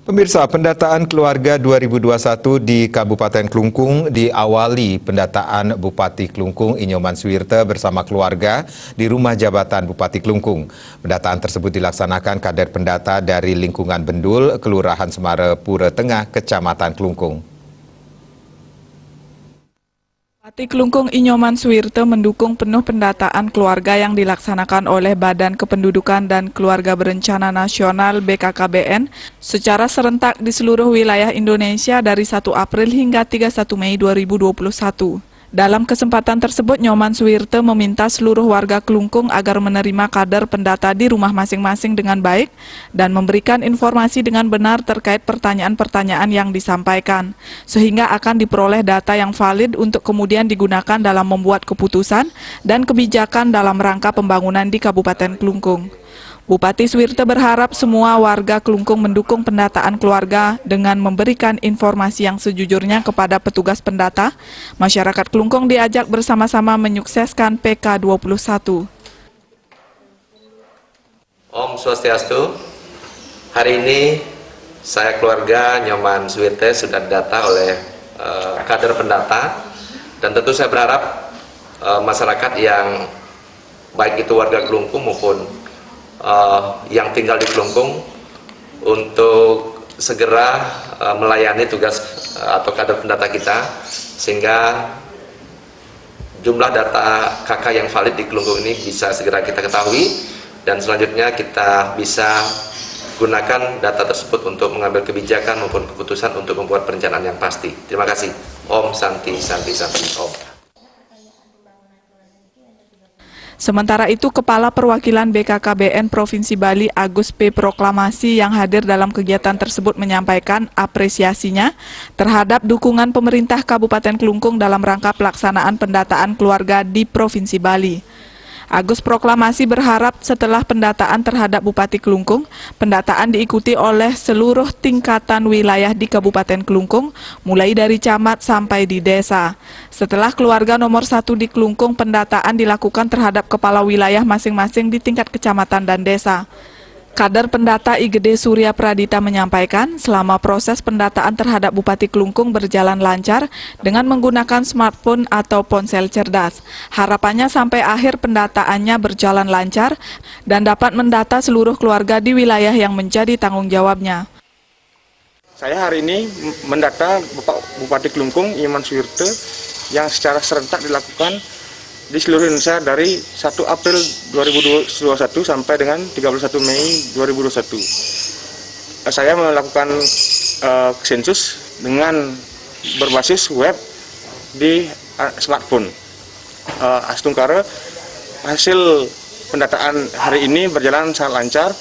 Pemirsa, pendataan keluarga 2021 di Kabupaten Klungkung diawali pendataan Bupati Klungkung Inyoman Suwirte bersama keluarga di rumah jabatan Bupati Klungkung. Pendataan tersebut dilaksanakan kader pendata dari lingkungan Bendul, Kelurahan Semarepura Tengah, Kecamatan Klungkung. Bupati Klungkung Inyoman Suwirte mendukung penuh pendataan keluarga yang dilaksanakan oleh Badan Kependudukan dan Keluarga Berencana Nasional BKKBN secara serentak di seluruh wilayah Indonesia dari 1 April hingga 31 Mei 2021. Dalam kesempatan tersebut, Nyoman Suwirte meminta seluruh warga Klungkung agar menerima kader pendata di rumah masing-masing dengan baik dan memberikan informasi dengan benar terkait pertanyaan-pertanyaan yang disampaikan, sehingga akan diperoleh data yang valid untuk kemudian digunakan dalam membuat keputusan dan kebijakan dalam rangka pembangunan di Kabupaten Klungkung. Bupati Suwirte berharap semua warga Klungkung mendukung pendataan keluarga dengan memberikan informasi yang sejujurnya kepada petugas pendata. Masyarakat Klungkung diajak bersama-sama menyukseskan PK21. Om Swastiastu. Hari ini saya keluarga Nyoman Suwirte sudah didata oleh kader pendata, dan tentu saya berharap masyarakat yang baik itu warga Klungkung maupun yang tinggal di Klungkung untuk segera melayani tugas atau kader pendata kita, sehingga jumlah data KK yang valid di Klungkung ini bisa segera kita ketahui, dan selanjutnya kita bisa gunakan data tersebut untuk mengambil kebijakan maupun keputusan untuk membuat perencanaan yang pasti. Terima kasih. Om Santi Santi Santi Om. Sementara itu, Kepala Perwakilan BKKBN Provinsi Bali Agus P. Proklamasi yang hadir dalam kegiatan tersebut menyampaikan apresiasinya terhadap dukungan pemerintah Kabupaten Klungkung dalam rangka pelaksanaan pendataan keluarga di Provinsi Bali. Agus Proklamasi berharap setelah pendataan terhadap Bupati Klungkung, pendataan diikuti oleh seluruh tingkatan wilayah di Kabupaten Klungkung, mulai dari camat sampai di desa. Setelah keluarga nomor 1 di Klungkung, pendataan dilakukan terhadap kepala wilayah masing-masing di tingkat kecamatan dan desa. Kader pendata IGD Surya Pradita menyampaikan selama proses pendataan terhadap Bupati Klungkung berjalan lancar dengan menggunakan smartphone atau ponsel cerdas. Harapannya sampai akhir pendataannya berjalan lancar dan dapat mendata seluruh keluarga di wilayah yang menjadi tanggung jawabnya. Saya hari ini mendata Bupati Klungkung Inyoman Suwirte yang secara serentak dilakukan di seluruh Indonesia dari 1 April 2021 sampai dengan 31 Mei 2021. Saya melakukan sensus dengan berbasis web di smartphone. Astungkara, hasil pendataan hari ini berjalan sangat lancar,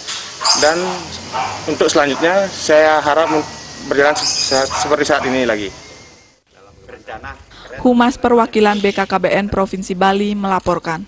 dan untuk selanjutnya saya harap berjalan seperti saat ini lagi. Humas Perwakilan BKKBN Provinsi Bali melaporkan.